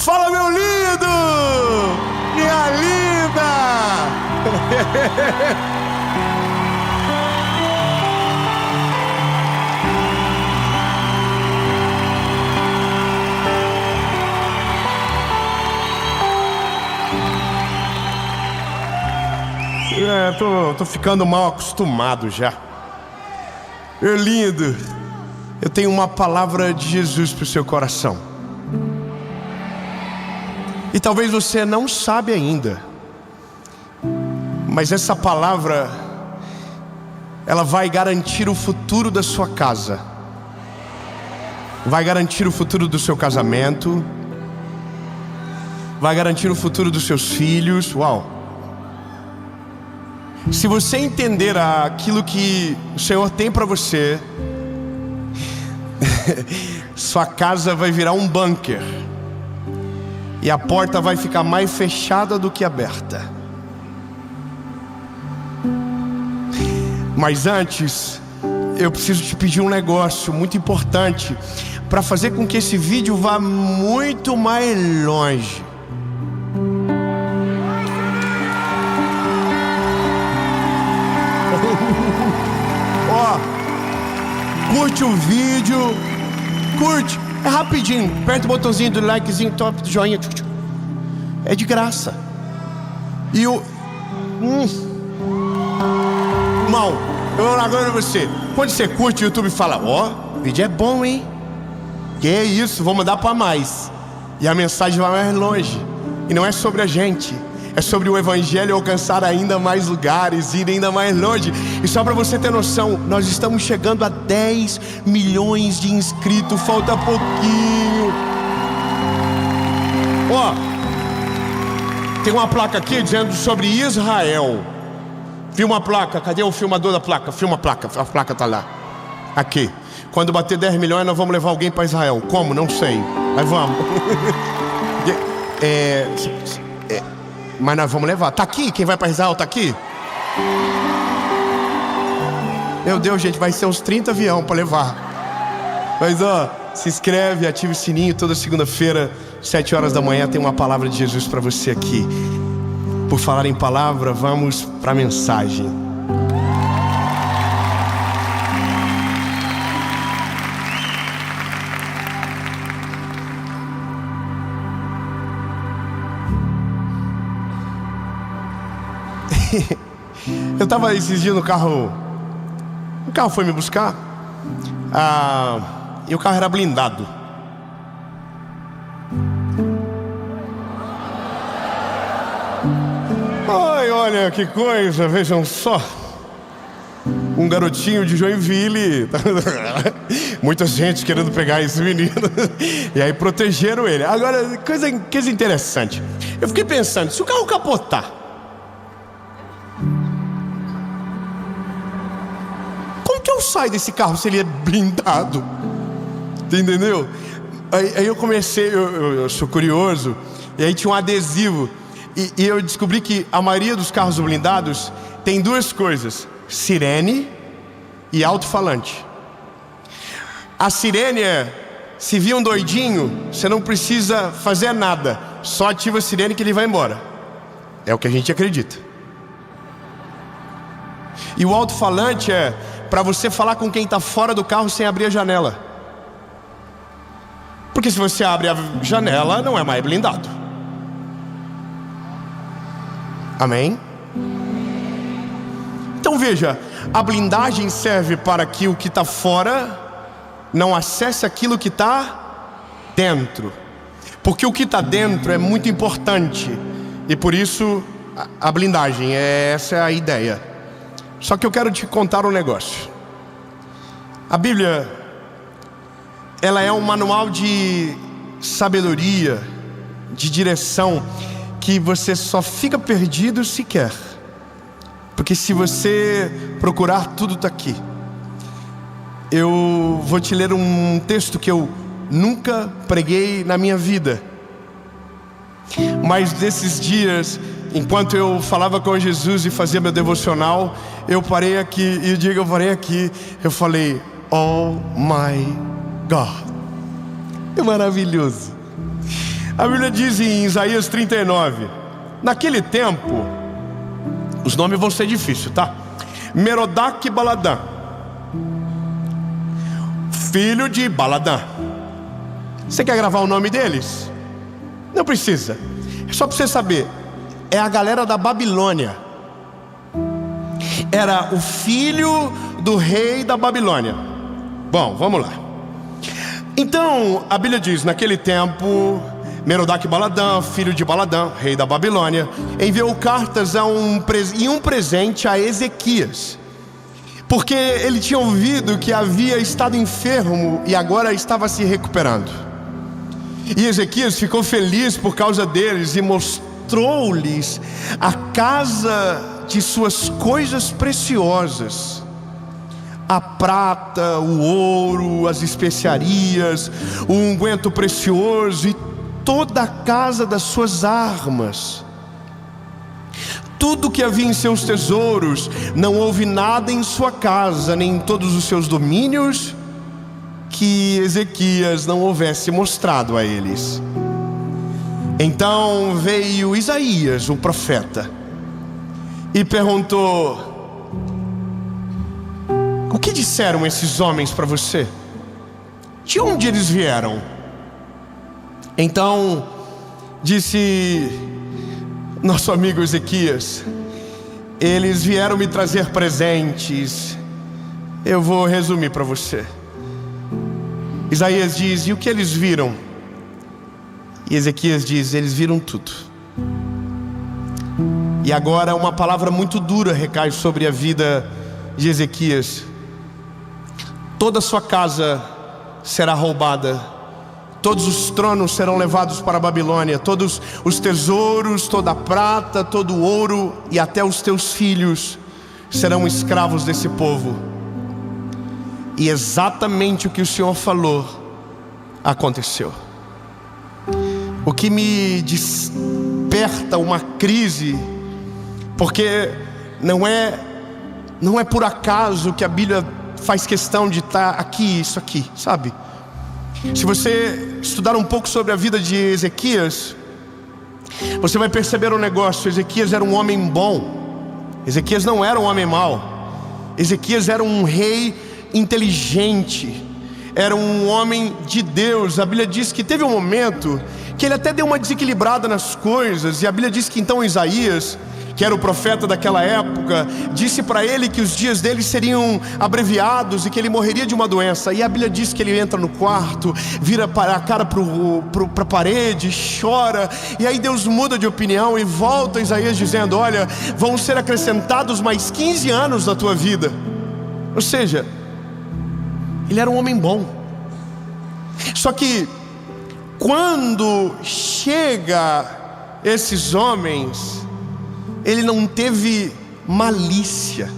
Fala, meu lindo! Minha linda! Tô ficando mal acostumado já. Meu lindo, eu tenho uma palavra de Jesus pro seu coração. E talvez você não sabe ainda, mas essa palavra, ela vai garantir o futuro da sua casa, vai garantir o futuro do seu casamento, vai garantir o futuro dos seus filhos. Uau! Se você entender aquilo que o Senhor tem para você, sua casa vai virar um bunker, e a porta vai ficar mais fechada do que aberta. Mas antes, eu preciso te pedir um negócio muito importante para fazer com que esse vídeo vá muito mais longe. Ó, curte o vídeo, curte, é rapidinho, aperta o botãozinho do likezinho, top, do joinha, é de graça. E o mal, eu agora você, quando você curte o YouTube, fala: ó, o vídeo é bom, hein? Que é isso, vou mandar para mais. E a mensagem vai mais longe. E não é sobre a gente, é sobre o Evangelho alcançar ainda mais lugares, ir ainda mais longe. E só para você ter noção, nós estamos chegando a 10 milhões de inscritos, falta pouquinho. Ó, tem uma placa aqui dizendo sobre Israel. Filma a placa, cadê o filmador da placa? Filma a placa tá lá. Aqui, quando bater 10 milhões nós vamos levar alguém para Israel. Como? Não sei, mas vamos. Mas nós vamos levar. Tá aqui, quem vai para Israel tá aqui. Meu Deus, gente, vai ser uns 30 aviões para levar. Mas ó, se inscreve, ativa o sininho. Toda segunda-feira, 7 horas da manhã, tem uma palavra de Jesus para você aqui. Por falar em palavra, vamos para a mensagem. Eu estava esses dias no carro. O carro foi me buscar. E o carro era blindado. Ai, olha que coisa, vejam só. Um garotinho de Joinville. Muita gente querendo pegar esse menino. E aí protegeram ele. Agora, coisa interessante. Eu fiquei pensando, se o carro capotar, como que eu saio desse carro se ele é blindado? Entendeu? Aí eu comecei, eu sou curioso. E aí tinha um adesivo. E eu descobri que a maioria dos carros blindados tem duas coisas: sirene e alto-falante. A sirene é, se vir um doidinho, você não precisa fazer nada, só ativa a sirene que ele vai embora. É o que a gente acredita. E o alto-falante é para você falar com quem está fora do carro sem abrir a janela. Porque se você abre a janela, não é mais blindado. Amém? Então veja, a blindagem serve para que o que está fora não acesse aquilo que está dentro. Porque o que está dentro é muito importante. E por isso a blindagem, essa é a ideia. Só que eu quero te contar um negócio. A Bíblia, ela é um manual de sabedoria, de direção, que você só fica perdido se quer. Porque se você procurar, tudo está aqui. Eu vou te ler um texto que eu nunca preguei na minha vida. Mas desses dias, enquanto eu falava com Jesus e fazia meu devocional, eu parei aqui, e o dia que eu parei aqui, eu falei: oh my God, é maravilhoso. A Bíblia diz em Isaías 39, naquele tempo, os nomes vão ser difíceis, tá? Merodach-Baladã, filho de Baladã. Você quer gravar o nome deles? Não precisa. É só para você saber. É a galera da Babilônia. Era o filho do rei da Babilônia. Bom, vamos lá. Então, a Bíblia diz, naquele tempo, Merodach-Baladã, filho de Baladã, rei da Babilônia, enviou cartas e um presente a Ezequias, porque ele tinha ouvido que havia estado enfermo e agora estava se recuperando. E Ezequias ficou feliz por causa deles e mostrou-lhes a casa de suas coisas preciosas, a prata, o ouro, as especiarias, o unguento precioso e toda a casa das suas armas. Tudo que havia em seus tesouros, não houve nada em sua casa, nem em todos os seus domínios, que Ezequias não houvesse mostrado a eles. Então veio Isaías, o profeta, e perguntou: o que disseram esses homens para você? De onde eles vieram? Então disse nosso amigo Ezequias: eles vieram me trazer presentes. Eu vou resumir para você. Isaías diz: e o que eles viram? E Ezequias diz: eles viram tudo. E agora uma palavra muito dura recai sobre a vida de Ezequias. Toda a sua casa será roubada, todos os tronos serão levados para a Babilônia, todos os tesouros, toda a prata, todo o ouro, e até os teus filhos serão escravos desse povo. E exatamente o que o Senhor falou aconteceu. O que me desperta uma crise, porque não é por acaso que a Bíblia faz questão de estar aqui, isso aqui, sabe? Se você estudar um pouco sobre a vida de Ezequias, você vai perceber um negócio. Ezequias era um homem bom. Ezequias não era um homem mau. Ezequias era um rei inteligente, era um homem de Deus. A Bíblia diz que teve um momento que ele até deu uma desequilibrada nas coisas, e a Bíblia diz que então Isaías, que era o profeta daquela época, disse para ele que os dias dele seriam abreviados e que ele morreria de uma doença. E a Bíblia diz que ele entra no quarto, vira a cara para a parede, chora, e aí Deus muda de opinião e volta a Isaías dizendo: olha, vão ser acrescentados mais 15 anos na tua vida. Ou seja, ele era um homem bom. Só que quando chega esses homens, ele não teve malícia,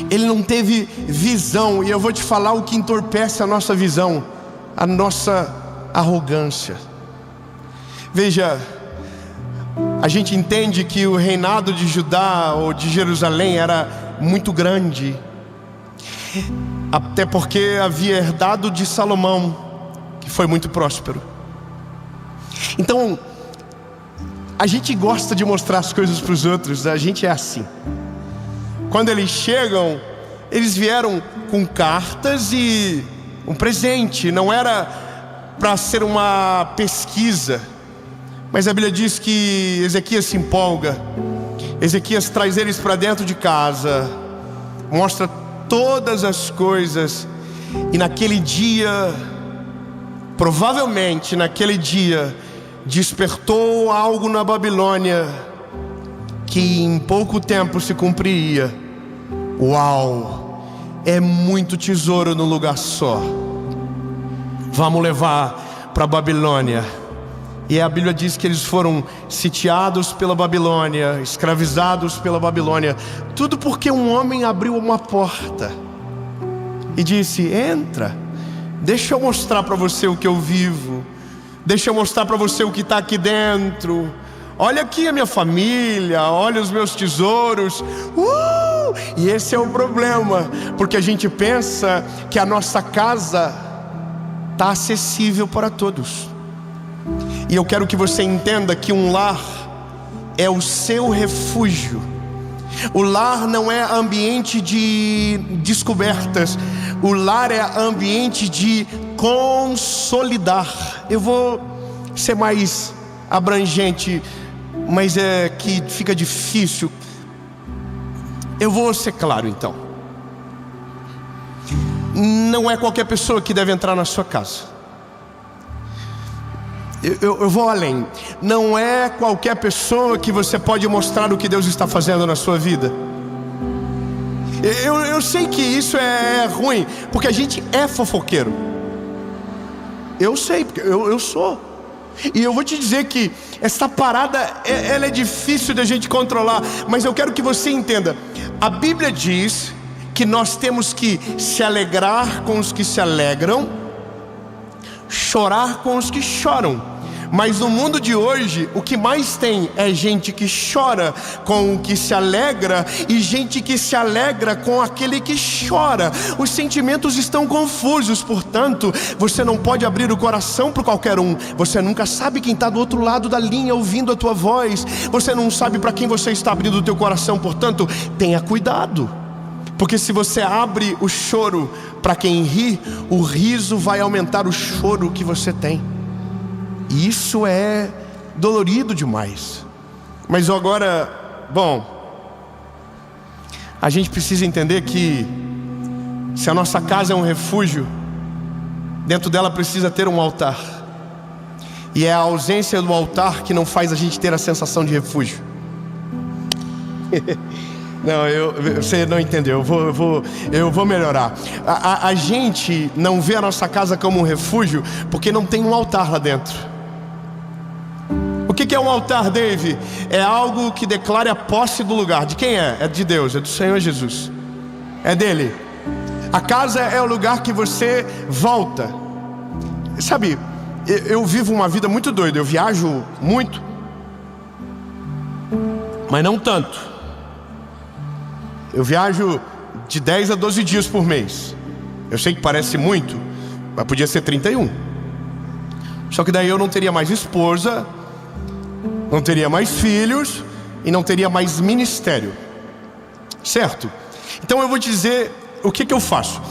ele não teve visão. E eu vou te falar o que entorpece a nossa visão: a nossa arrogância. Veja, a gente entende que o reinado de Judá ou de Jerusalém era muito grande, até porque havia herdado de Salomão, que foi muito próspero. Então a gente gosta de mostrar as coisas para os outros. A gente é assim. Quando eles chegam, eles vieram com cartas e um presente. Não era para ser uma pesquisa, mas a Bíblia diz que Ezequias se empolga. Ezequias traz eles para dentro de casa, mostra todas as coisas. E naquele dia, provavelmente naquele dia, despertou algo na Babilônia que em pouco tempo se cumpriria. Uau, é muito tesouro no lugar só. Vamos levar para a Babilônia. E a Bíblia diz que eles foram sitiados pela Babilônia, escravizados pela Babilônia. Tudo porque um homem abriu uma porta e disse: entra, deixa eu mostrar para você o que eu vivo, deixa eu mostrar para você o que está aqui dentro. Olha aqui a minha família, olha os meus tesouros. E esse é o problema, porque a gente pensa que a nossa casa está acessível para todos. E eu quero que você entenda que um lar é o seu refúgio. O lar não é ambiente de descobertas. O lar é ambiente de consolidar. Eu vou ser mais abrangente, mas é que fica difícil. Eu vou ser claro então. Não é qualquer pessoa que deve entrar na sua casa. Eu vou além. Não é qualquer pessoa que você pode mostrar o que Deus está fazendo na sua vida. Eu sei que isso é ruim, porque a gente é fofoqueiro. Eu sei, porque eu sou. E eu vou te dizer que essa parada, ela é difícil da gente controlar. Mas eu quero que você entenda. A Bíblia diz que nós temos que se alegrar com os que se alegram, chorar com os que choram. Mas no mundo de hoje, o que mais tem é gente que chora com o que se alegra e gente que se alegra com aquele que chora. Os sentimentos estão confusos, portanto, você não pode abrir o coração para qualquer um. Você nunca sabe quem está do outro lado da linha ouvindo a tua voz. Você não sabe para quem você está abrindo o teu coração, portanto, tenha cuidado. Porque se você abre o choro para quem ri, o riso vai aumentar o choro que você tem. E isso é dolorido demais. Mas agora, bom, a gente precisa entender que se a nossa casa é um refúgio, dentro dela precisa ter um altar. E é a ausência do altar que não faz a gente ter a sensação de refúgio. Não, você não entendeu, eu vou melhorar. A gente não vê a nossa casa como um refúgio porque não tem um altar lá dentro. O que é um altar, Dave? É algo que declara a posse do lugar. De quem é? É de Deus, é do Senhor Jesus. É dele. A casa é o lugar que você volta. Sabe, eu vivo uma vida muito doida. Eu viajo muito, mas não tanto. Eu viajo de 10 a 12 dias por mês. Eu sei que parece muito, mas podia ser 31. Só que daí eu não teria mais esposa, não teria mais filhos e não teria mais ministério. Certo? Então eu vou te dizer o que eu faço.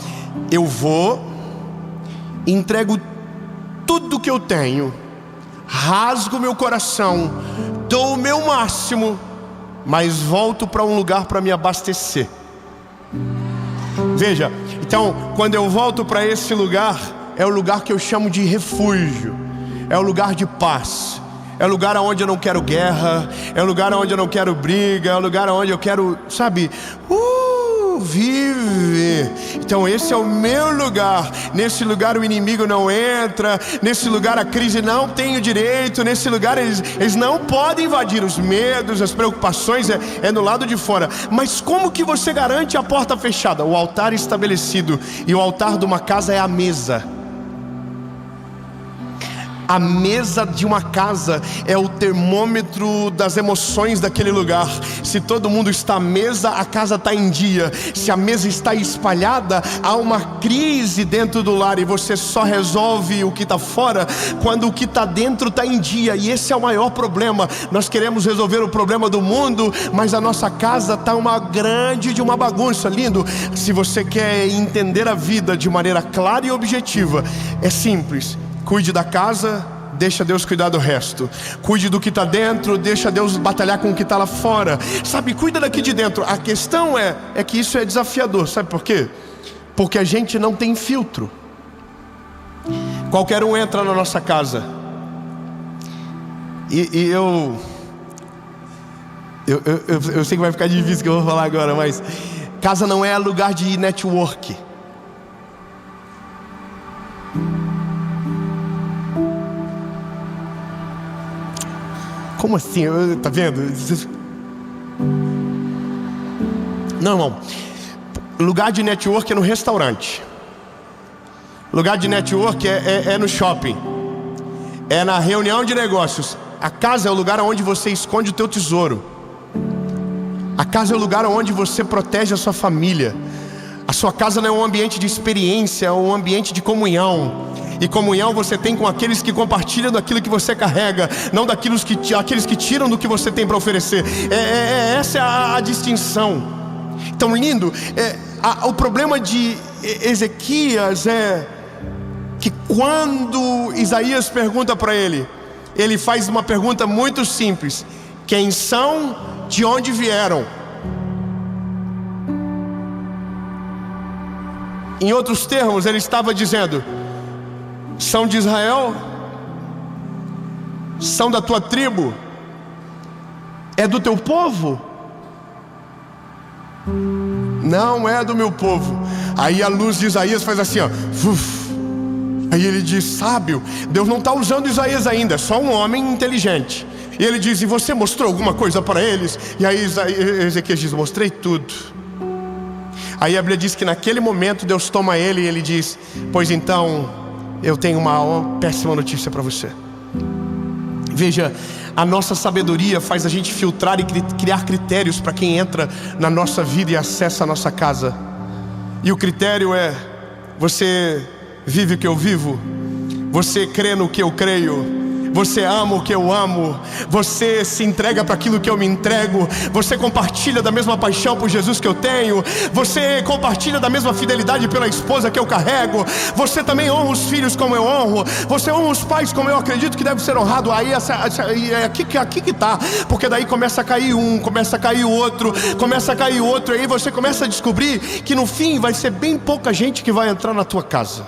Eu vou, entrego tudo que eu tenho, rasgo meu coração, dou o meu máximo, mas volto para um lugar para me abastecer. Veja, então quando eu volto para esse lugar, é o lugar que eu chamo de refúgio. É o lugar de paz. É o lugar onde eu não quero guerra. É o lugar onde eu não quero briga. É o lugar onde eu quero, sabe, viver. Então esse é o meu lugar. Nesse lugar o inimigo não entra. Nesse lugar a crise não tem o direito. Nesse lugar eles não podem invadir. Os medos, as preocupações é no lado de fora. Mas como que você garante a porta fechada? O altar estabelecido. E o altar de uma casa é a mesa. A mesa de uma casa é o termômetro das emoções daquele lugar. Se todo mundo está à mesa, a casa está em dia. Se a mesa está espalhada, há uma crise dentro do lar. E você só resolve o que está fora quando o que está dentro está em dia. E esse é o maior problema. Nós queremos resolver o problema do mundo, mas a nossa casa está uma grande de uma bagunça. Lindo. Se você quer entender a vida de maneira clara e objetiva, é simples. Cuide da casa, deixa Deus cuidar do resto. Cuide do que está dentro, deixa Deus batalhar com o que está lá fora. Sabe, cuida daqui de dentro. A questão é que isso é desafiador. Sabe por quê? Porque a gente não tem filtro. Qualquer um entra na nossa casa. E eu sei que vai ficar difícil o que eu vou falar agora, mas casa não é lugar de network. Como assim? Tá vendo? Não, irmão. Lugar de network é no restaurante. Lugar de network é no shopping. É na reunião de negócios. A casa é o lugar onde você esconde o teu tesouro. A casa é o lugar onde você protege a sua família. A sua casa não é um ambiente de experiência, é um ambiente de comunhão. E comunhão você tem com aqueles que compartilham daquilo que você carrega, não daqueles que tiram do que você tem para oferecer. Essa é a distinção. Tão lindo. O problema de Ezequias é que quando Isaías pergunta para ele, ele faz uma pergunta muito simples: quem são, de onde vieram? Em outros termos, ele estava dizendo: são de Israel? São da tua tribo? É do teu povo? Não é do meu povo. Aí a luz de Isaías faz assim, ó. Aí ele diz: sábio. Deus não está usando Isaías ainda, é só um homem inteligente. E ele diz: e você mostrou alguma coisa para eles? E aí Ezequias diz: mostrei tudo. Aí a Bíblia diz que naquele momento Deus toma ele e ele diz: pois então eu tenho uma péssima notícia para você. Veja, a nossa sabedoria faz a gente filtrar e criar critérios para quem entra na nossa vida e acessa a nossa casa. E o critério é: você vive o que eu vivo? Você crê no que eu creio? Você ama o que eu amo? Você se entrega para aquilo que eu me entrego? Você compartilha da mesma paixão por Jesus que eu tenho? Você compartilha da mesma fidelidade pela esposa que eu carrego? Você também honra os filhos como eu honro? Você honra os pais como eu acredito que deve ser honrado? Aí é aqui que tá. Porque daí começa a cair um, começa a cair o outro, começa a cair o outro. Aí você começa a descobrir que no fim vai ser bem pouca gente que vai entrar na tua casa.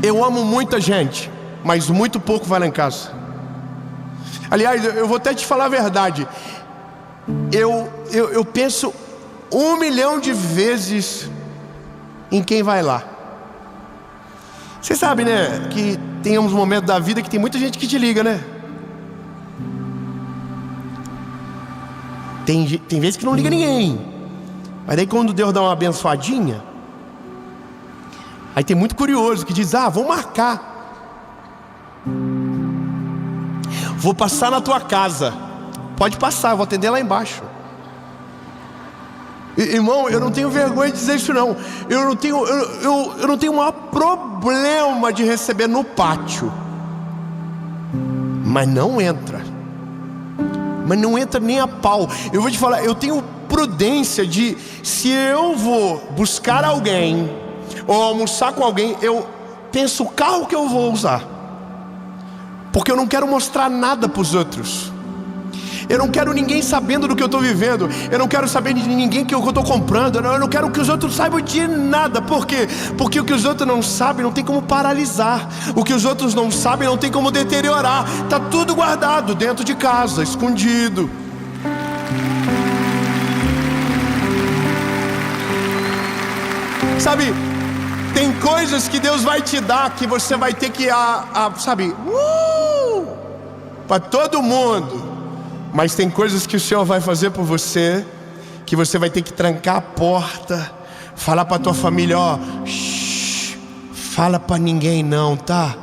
Eu amo muita gente, mas muito pouco vai lá em casa. Aliás, eu vou até te falar a verdade. Eu penso 1 milhão de vezes em quem vai lá. Você sabe, né, que tem uns momentos da vida que tem muita gente que te liga, né? Tem vezes que não liga ninguém. Mas daí quando Deus dá uma abençoadinha, aí tem muito curioso que diz: vou marcar. Vou passar na tua casa. Pode passar, eu vou atender lá embaixo. Irmão, eu não tenho vergonha de dizer isso não. Eu não tenho o maior problema de receber no pátio. Mas não entra. Mas não entra nem a pau. Eu vou te falar, eu tenho prudência de, se eu vou buscar alguém ou almoçar com alguém, eu penso o carro que eu vou usar. Porque eu não quero mostrar nada para os outros. Eu não quero ninguém sabendo do que eu estou vivendo. Eu não quero saber de ninguém que eu estou comprando. Eu não quero que os outros saibam de nada. Por quê? Porque o que os outros não sabem não tem como paralisar. O que os outros não sabem não tem como deteriorar. Está tudo guardado dentro de casa, escondido. Sabe, tem coisas que Deus vai te dar que você vai ter que, para todo mundo. Mas tem coisas que o Senhor vai fazer por você, que você vai ter que trancar a porta, falar para tua família: fala para ninguém não, tá?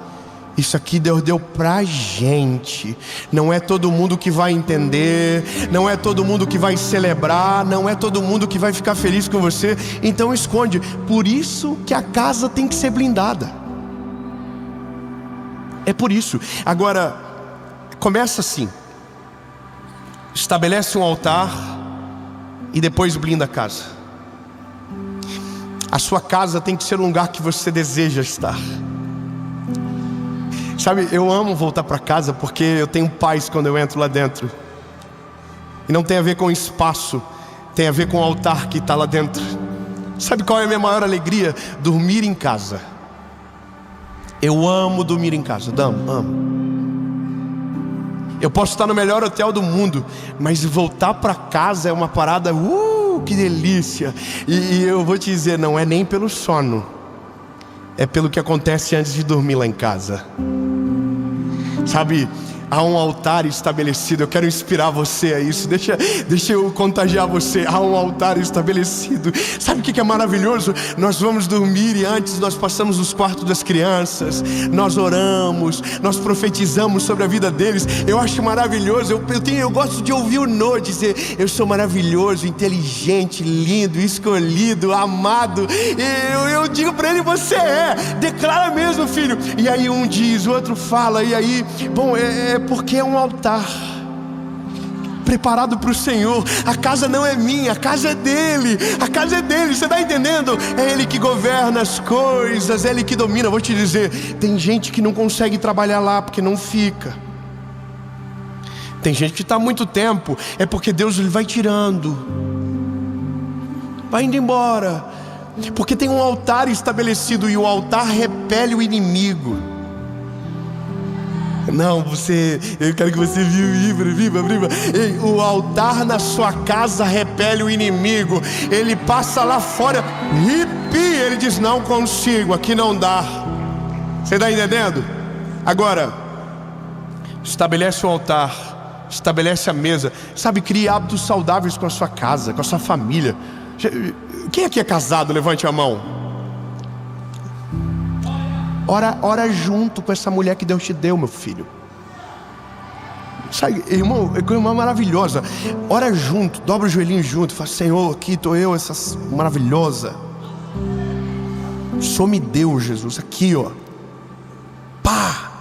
Isso aqui Deus deu pra gente. Não é todo mundo que vai entender, não é todo mundo que vai celebrar, não é todo mundo que vai ficar feliz com você. Então esconde. Por isso que a casa tem que ser blindada. É por isso. Agora, começa assim: estabelece um altar e depois blinda a casa. A sua casa tem que ser um lugar que você deseja estar. Sabe, eu amo voltar para casa porque eu tenho paz quando eu entro lá dentro. E não tem a ver com espaço, tem a ver com o altar que está lá dentro. Sabe qual é a minha maior alegria? Dormir em casa. Eu amo dormir em casa, amo. Eu posso estar no melhor hotel do mundo, mas voltar para casa é uma parada, que delícia. E eu vou te dizer, não é nem pelo sono, é pelo que acontece antes de dormir lá em casa. Sabe, Há um altar estabelecido. Eu quero inspirar você a isso. Deixa eu contagiar você. Há um altar estabelecido. Sabe o que é maravilhoso? Nós vamos dormir e antes nós passamos nos quartos das crianças. Nós oramos, nós profetizamos sobre a vida deles. Eu acho maravilhoso. Eu gosto de ouvir o Noah dizer: eu sou maravilhoso, inteligente, lindo, escolhido, amado. Eu digo para ele: você é. Declara mesmo, filho. E aí um diz, o outro fala. E aí, bom, porque é um altar preparado para o Senhor. A casa não é minha, a casa é dele. A casa é dele, você está entendendo? É ele que governa as coisas, é ele que domina. Eu vou te dizer, tem gente que não consegue trabalhar lá porque não fica. Tem gente que está há muito tempo, é porque Deus ele vai tirando, vai indo embora, porque tem um altar estabelecido e o altar repele o inimigo. Não, eu quero que você viva. Ei, o altar na sua casa repele o inimigo. Ele passa lá fora, ele diz: não consigo, aqui não dá. Você está entendendo? Agora, estabelece o altar, estabelece a mesa. Sabe, crie hábitos saudáveis com a sua casa, com a sua família. Quem aqui é casado? Levante a mão. Ora junto com essa mulher que Deus te deu, meu filho. Sabe, irmão, é coisa maravilhosa. Ora junto, dobra o joelhinho junto. Fala: Senhor, aqui estou eu, essa maravilhosa. Só me deu, Jesus, aqui, ó. Pá!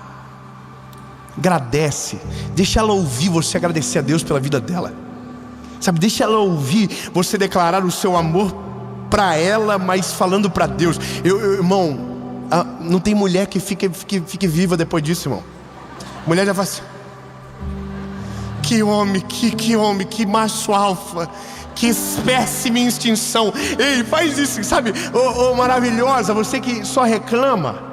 Agradece. Deixa ela ouvir você agradecer a Deus pela vida dela. Sabe, deixa ela ouvir você declarar o seu amor para ela, mas falando para Deus. Irmão, não tem mulher que fique viva depois disso, irmão. Mulher já fala assim: que homem, que macho alfa, que espécime em extinção. Ei, faz isso, sabe? Maravilhosa, você que só reclama.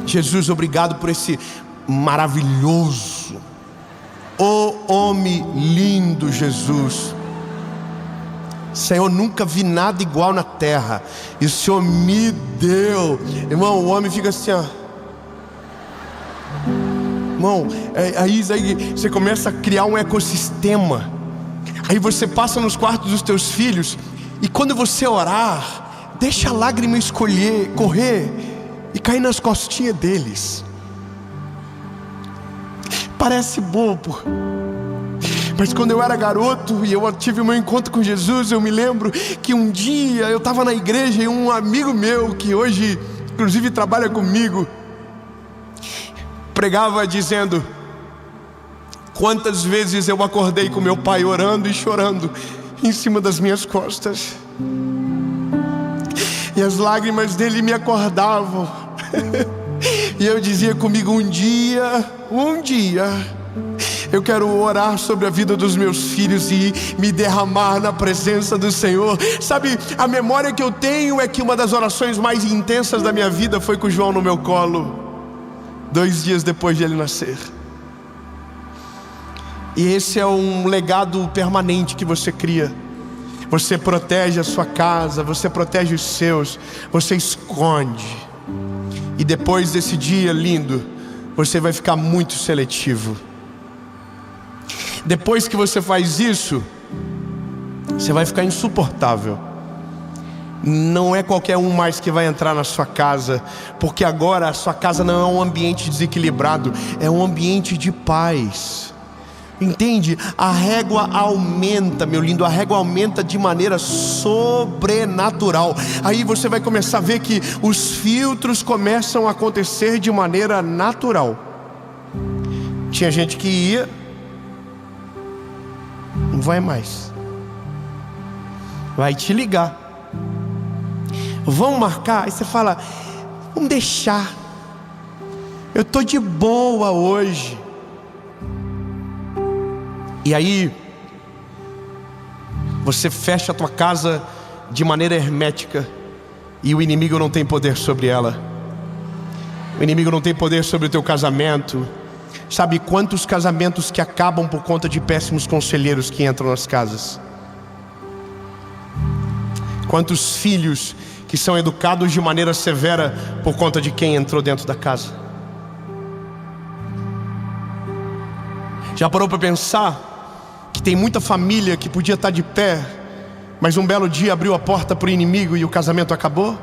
Jesus, obrigado por esse maravilhoso, homem lindo, Jesus. Senhor, nunca vi nada igual na terra, e o Senhor me deu. Irmão, o homem fica assim, ó. Irmão, aí você começa a criar um ecossistema. Aí você passa nos quartos dos teus filhos, e quando você orar, deixa a lágrima correr e cair nas costinhas deles. Parece bobo, mas quando eu era garoto e eu tive o meu encontro com Jesus, eu me lembro que um dia eu estava na igreja e um amigo meu, que hoje inclusive trabalha comigo, pregava dizendo: quantas vezes eu acordei com meu pai orando e chorando em cima das minhas costas, e as lágrimas dele me acordavam. E eu dizia comigo: um dia eu quero orar sobre a vida dos meus filhos e me derramar na presença do Senhor. Sabe, a memória que eu tenho é que uma das orações mais intensas da minha vida foi com o João no meu colo, 2 dias depois de ele nascer. E esse é um legado permanente que você cria. Você protege a sua casa, você protege os seus, você esconde. E depois desse dia lindo, você vai ficar muito seletivo. Depois que você faz isso, você vai ficar insuportável. Não é qualquer um mais que vai entrar na sua casa, porque agora a sua casa não é um ambiente desequilibrado, é um ambiente de paz. Entende? A régua aumenta, meu lindo, a régua aumenta de maneira sobrenatural. Aí você vai começar a ver que os filtros começam a acontecer de maneira natural. Tinha gente que ia, não vai mais, vai te ligar, vamos marcar, aí você fala: vamos deixar, eu tô de boa hoje. E aí você fecha a tua casa de maneira hermética, e o inimigo não tem poder sobre ela. O inimigo não tem poder sobre o teu casamento. Sabe quantos casamentos que acabam por conta de péssimos conselheiros que entram nas casas? Quantos filhos que são educados de maneira severa por conta de quem entrou dentro da casa. Já parou para pensar que tem muita família que podia estar de pé, mas um belo dia abriu a porta para o inimigo e o casamento acabou?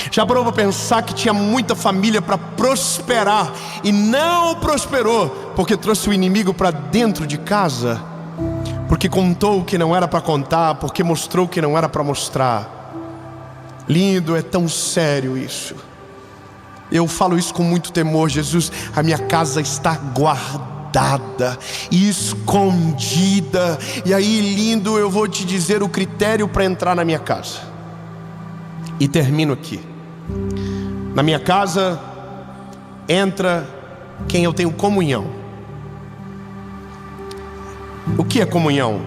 Já parou para pensar que tinha muita família para prosperar e não prosperou porque trouxe o inimigo para dentro de casa? Porque contou o que não era para contar, porque mostrou o que não era para mostrar. Lindo, é tão sério isso. Eu falo isso com muito temor. Jesus, a minha casa está guardada e escondida. E aí, lindo, eu vou te dizer o critério para entrar na minha casa. E termino aqui. Na minha casa entra quem eu tenho comunhão. O que é comunhão?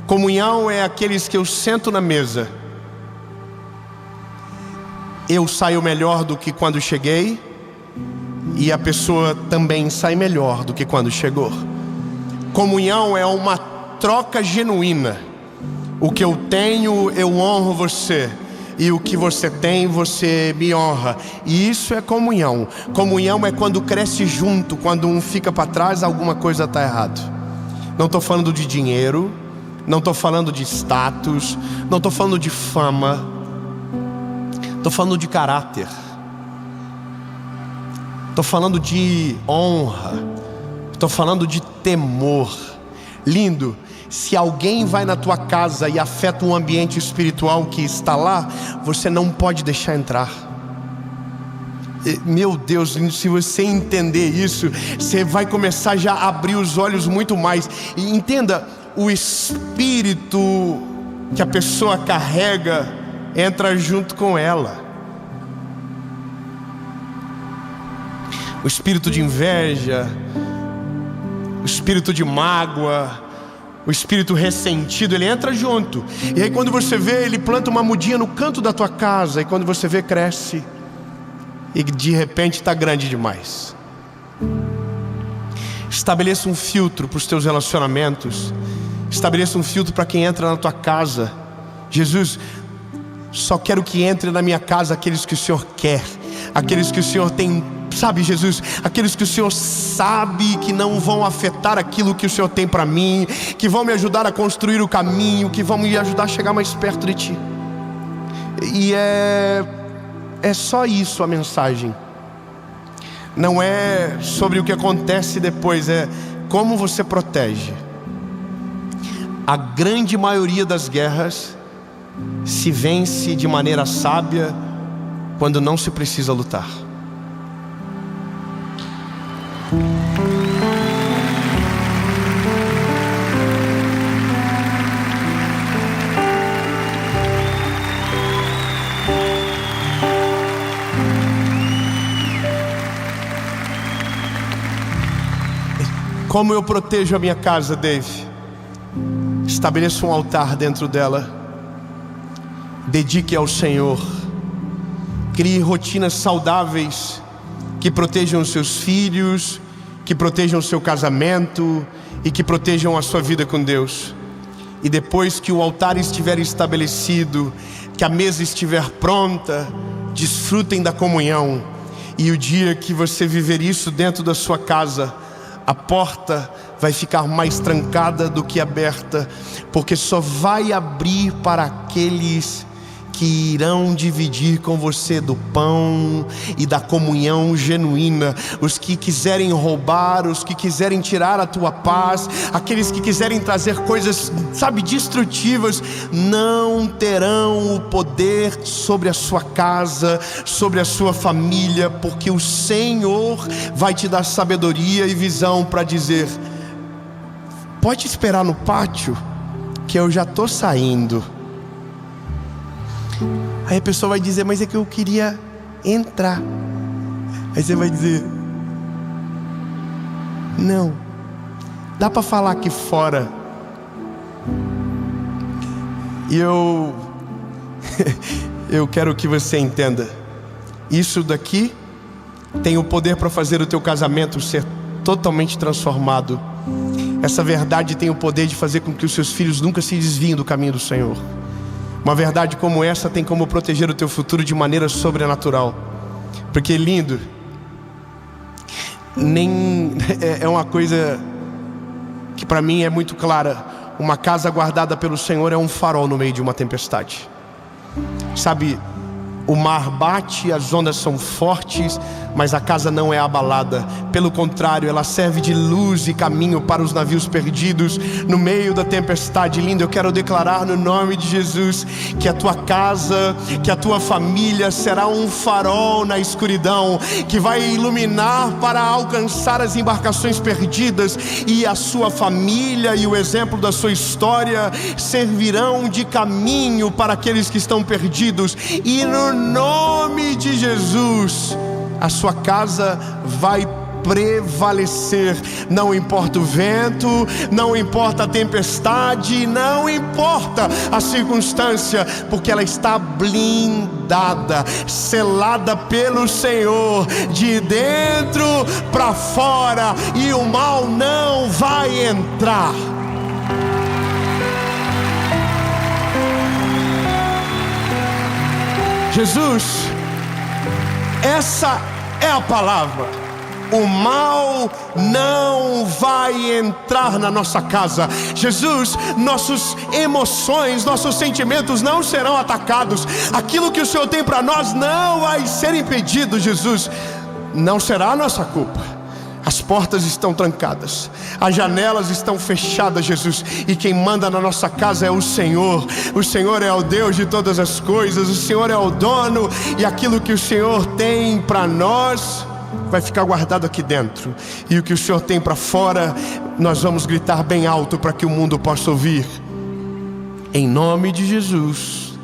Comunhão é aqueles que eu sento na mesa, eu saio melhor do que quando cheguei, e a pessoa também sai melhor do que quando chegou. Comunhão é uma troca genuína. O que eu tenho, eu honro você, e o que você tem, você me honra. E isso é comunhão. Comunhão é quando cresce junto. Quando um fica para trás, alguma coisa está errado. Não estou falando de dinheiro, não estou falando de status, não estou falando de fama, estou falando de caráter, estou falando de honra, estou falando de temor. Lindo, se alguém vai na tua casa e afeta um ambiente espiritual que está lá, você não pode deixar entrar. Meu Deus, se você entender isso, você vai começar já a abrir os olhos muito mais. E entenda, o espírito que a pessoa carrega entra junto com ela. O espírito de inveja, o espírito de mágoa, o espírito ressentido, ele entra junto. E aí quando você vê, ele planta uma mudinha no canto da tua casa, e quando você vê, cresce. E de repente está grande demais. Estabeleça um filtro para os teus relacionamentos. Estabeleça um filtro para quem entra na tua casa. Jesus, só quero que entre na minha casa aqueles que o Senhor quer, aqueles que o Senhor tem, sabe, Jesus, aqueles que o Senhor sabe que não vão afetar aquilo que o Senhor tem para mim, que vão me ajudar a construir o caminho, que vão me ajudar a chegar mais perto de Ti. E é só isso a mensagem. Não é sobre o que acontece depois, é como você protege. A grande maioria das guerras se vence de maneira sábia quando não se precisa lutar. Como eu protejo a minha casa, Dave? Estabeleça um altar dentro dela. Dedique ao Senhor. Crie rotinas saudáveis que protejam os seus filhos, que protejam o seu casamento e que protejam a sua vida com Deus. E depois que o altar estiver estabelecido, que a mesa estiver pronta, desfrutem da comunhão. E o dia que você viver isso dentro da sua casa, a porta vai ficar mais trancada do que aberta, porque só vai abrir para aqueles que irão dividir com você do pão e da comunhão genuína. Os que quiserem roubar, os que quiserem tirar a tua paz, aqueles que quiserem trazer coisas, sabe, destrutivas, não terão o poder sobre a sua casa, sobre a sua família, porque o Senhor vai te dar sabedoria e visão para dizer: pode esperar no pátio, que eu já estou saindo. Aí a pessoa vai dizer: mas é que eu queria entrar. Aí você vai dizer: não, dá para falar aqui fora. E eu quero que você entenda, isso daqui tem o poder para fazer o teu casamento ser totalmente transformado. Essa verdade tem o poder de fazer com que os seus filhos nunca se desviem do caminho do Senhor. Uma verdade como essa tem como proteger o teu futuro de maneira sobrenatural. Porque lindo, é uma coisa que para mim é muito clara. Uma casa guardada pelo Senhor é um farol no meio de uma tempestade. Sabe, o mar bate, as ondas são fortes, mas a casa não é abalada. Pelo contrário, ela serve de luz e caminho para os navios perdidos no meio da tempestade. Lindo, eu quero declarar no nome de Jesus que a tua casa, que a tua família será um farol na escuridão, que vai iluminar para alcançar as embarcações perdidas, e a sua família e o exemplo da sua história servirão de caminho para aqueles que estão perdidos. E no nome de Jesus, a sua casa vai prevalecer. Não importa o vento, não importa a tempestade, não importa a circunstância, porque ela está blindada, selada pelo Senhor, de dentro para fora, e o mal não vai entrar. Jesus, essa é a palavra. O mal não vai entrar na nossa casa. Jesus, nossas emoções, nossos sentimentos não serão atacados. Aquilo que o Senhor tem para nós não vai ser impedido, Jesus. Não será a nossa culpa. As portas estão trancadas, as janelas estão fechadas, Jesus. E quem manda na nossa casa é o Senhor. O Senhor é o Deus de todas as coisas. O Senhor é o dono. E aquilo que o Senhor tem para nós vai ficar guardado aqui dentro. E o que o Senhor tem para fora, nós vamos gritar bem alto para que o mundo possa ouvir. Em nome de Jesus.